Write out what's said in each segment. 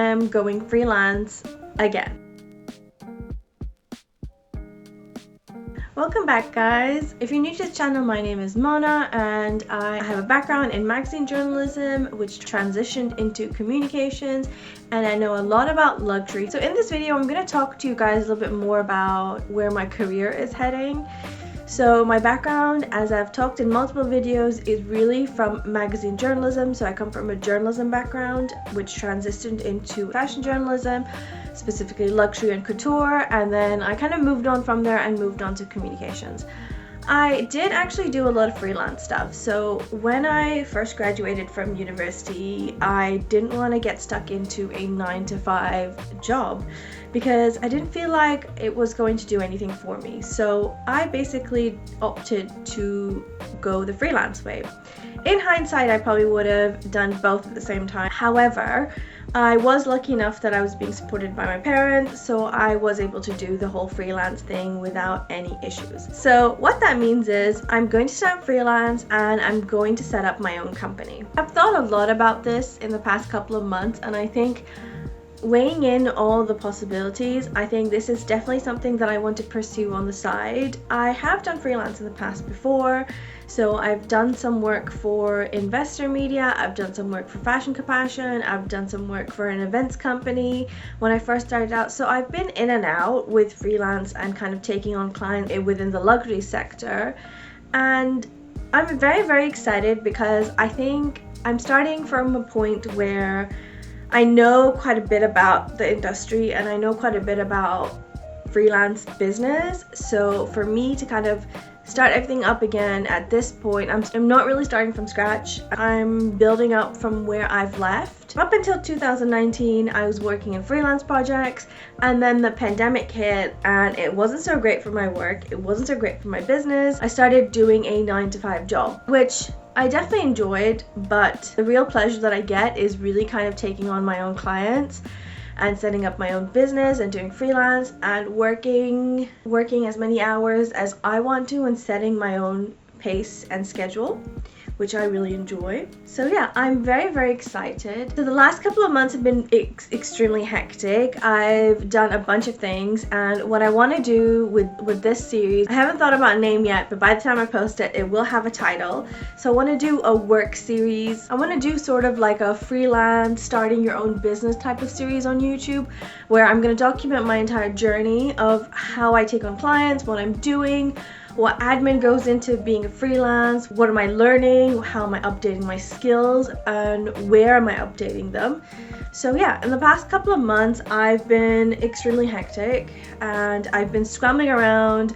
am going freelance again. Welcome back, guys. If you're new to this channel, my name is Mona and I have a background in magazine journalism which transitioned into communications, and I know a lot about luxury. So in this video I'm going to talk to you guys a little bit more about where my career is heading. So my background, as I've talked in multiple videos, is really from magazine journalism. So I come from a journalism background which transitioned into fashion journalism, specifically luxury and couture, and then I kind of moved on from there and moved on to communications. I did actually do a lot of freelance stuff. So when I first graduated from university, I didn't want to get stuck into a 9-to-5 job because I didn't feel like it was going to do anything for me. So I basically opted to go the freelance way. In hindsight, I probably would have done both at the same time. However, I was lucky enough that I was being supported by my parents, so I was able to do the whole freelance thing without any issues. So what that means is I'm going to start freelance and I'm going to set up my own company. I've thought a lot about this in the past couple of months, and I think weighing in all the possibilities, I think this is definitely something that I want to pursue on the side. I have done freelance in the past before. So I've done some work for investor media, I've done some work for Fashion Compassion, I've done some work for an events company when I first started out. So I've been in and out with freelance and kind of taking on clients within the luxury sector. And I'm very, very excited because I think I'm starting from a point where I know quite a bit about the industry and I know quite a bit about freelance business. So for me to kind of start everything up again at this point, I'm not really starting from scratch. I'm building up from where I've left. Up until 2019, I was working in freelance projects, and then the pandemic hit and it wasn't so great for my work. It wasn't so great for my business. I started doing a 9-to-5 job, which I definitely enjoyed, but the real pleasure that I get is really kind of taking on my own clients and setting up my own business and doing freelance and working as many hours as I want to and setting my own pace and schedule, which I really enjoy. So yeah, I'm very, very excited. So the last couple of months have been extremely hectic. I've done a bunch of things, and what I want to do with this series, I haven't thought about a name yet, but by the time I post it, it will have a title. So I want to do a work series. I want to do sort of like a freelance, starting your own business type of series on YouTube, where I'm going to document my entire journey of how I take on clients, what I'm doing, what admin goes into being a freelance, what am I learning, how am I updating my skills, and where am I updating them. So yeah, in the past couple of months I've been extremely hectic and I've been scrambling around,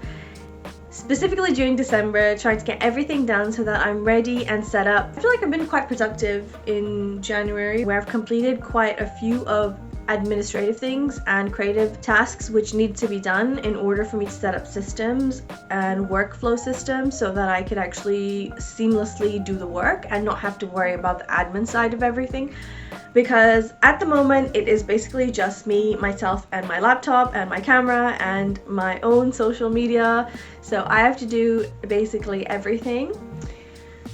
specifically during December, trying to get everything done so that I'm ready and set up. I feel like I've been quite productive in January, where I've completed quite a few of administrative things and creative tasks which need to be done in order for me to set up systems and workflow systems so that I could actually seamlessly do the work and not have to worry about the admin side of everything. Because at the moment it is basically just me, myself, and my laptop and my camera and my own social media, so I have to do basically everything.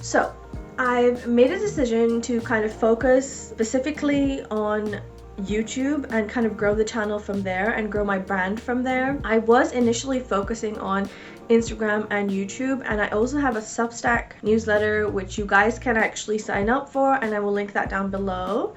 So I've made a decision to kind of focus specifically on YouTube and kind of grow the channel from there and grow my brand from there. I was initially focusing on Instagram and YouTube, and I also have a Substack newsletter which you guys can actually sign up for, and I will link that down below.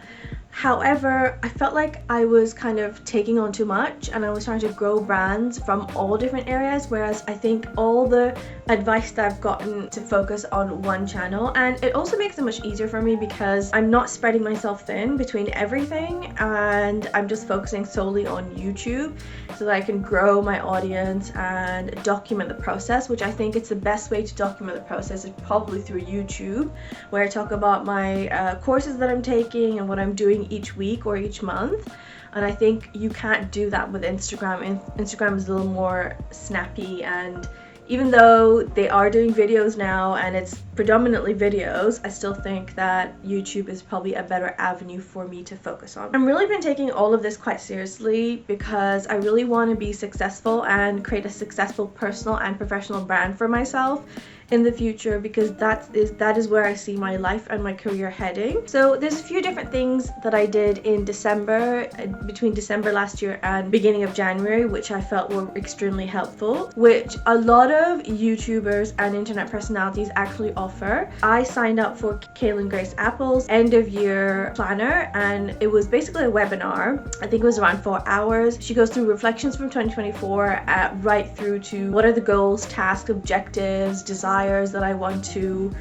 However, I felt like I was kind of taking on too much and I was trying to grow brands from all different areas, whereas I think all the advice that I've gotten to focus on one channel, and it also makes it much easier for me because I'm not spreading myself thin between everything and I'm just focusing solely on YouTube so that I can grow my audience and document the process, which I think it's the best way to document the process is probably through YouTube, where I talk about my courses that I'm taking and what I'm doing each week or each month. And I think you can't do that with Instagram. Instagram is a little more snappy, and even though they are doing videos now and it's predominantly videos, I still think that YouTube is probably a better avenue for me to focus on. I've really been taking all of this quite seriously because I really want to be successful and create a successful personal and professional brand for myself in the future, because that is where I see my life and my career heading. So there's a few different things that I did in December, between December last year and beginning of January, which I felt were extremely helpful, which a lot of YouTubers and internet personalities actually offer. I signed up for Kaylin Grace Apple's end of year planner, and it was basically a webinar. I think it was around 4 hours. She goes through reflections from 2024 right through to what are the goals, tasks, objectives, desires that I want to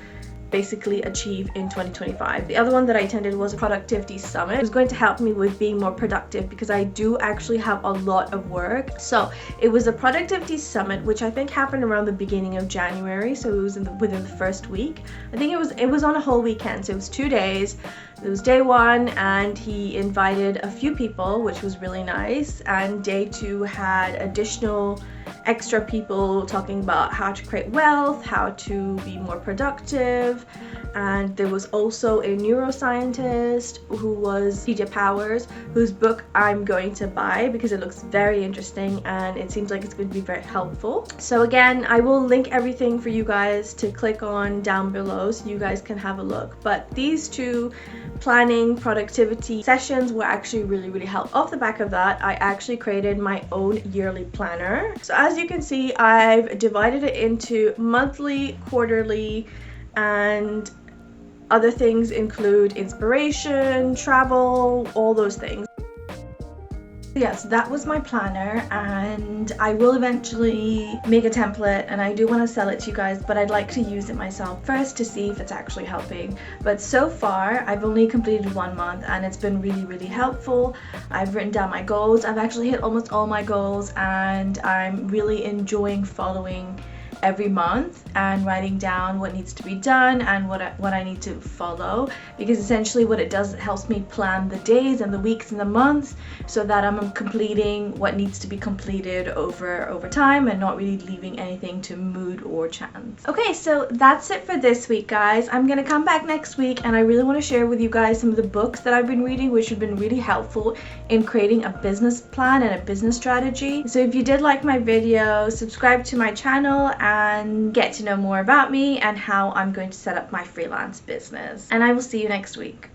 basically achieve in 2025. The other one that I attended was a productivity summit. It was going to help me with being more productive because I do actually have a lot of work. So it was a productivity summit, which I think happened around the beginning of January, so it was within the first week. I think it was on a whole weekend, so it was 2 days. It was day 1 and he invited a few people, which was really nice, and day 2 had additional extra people talking about how to create wealth, how to be more productive. And there was also a neuroscientist who was TJ Powers, whose book I'm going to buy because it looks very interesting and it seems like it's going to be very helpful. So again, I will link everything for you guys to click on down below so you guys can have a look. But these 2 planning productivity sessions were actually really helpful. Off the back of that, I actually created my own yearly planner. So as you can see, I've divided it into monthly, quarterly, and other things include inspiration, travel, all those things. Yes, that was my planner, and I will eventually make a template, and I do want to sell it to you guys, but I'd like to use it myself first to see if it's actually helping. But so far I've only completed 1 month and it's been really helpful. I've written down my goals. I've actually hit almost all my goals, and I'm really enjoying following every month and writing down what needs to be done and what I need to follow, because essentially what it does, it helps me plan the days and the weeks and the months so that I'm completing what needs to be completed over time and not really leaving anything to mood or chance. Okay, so that's it for this week, guys. I'm gonna come back next week and I really want to share with you guys some of the books that I've been reading, which have been really helpful in creating a business plan and a business strategy. So if you did like my video, subscribe to my channel and get to know more about me and how I'm going to set up my freelance business. And I will see you next week.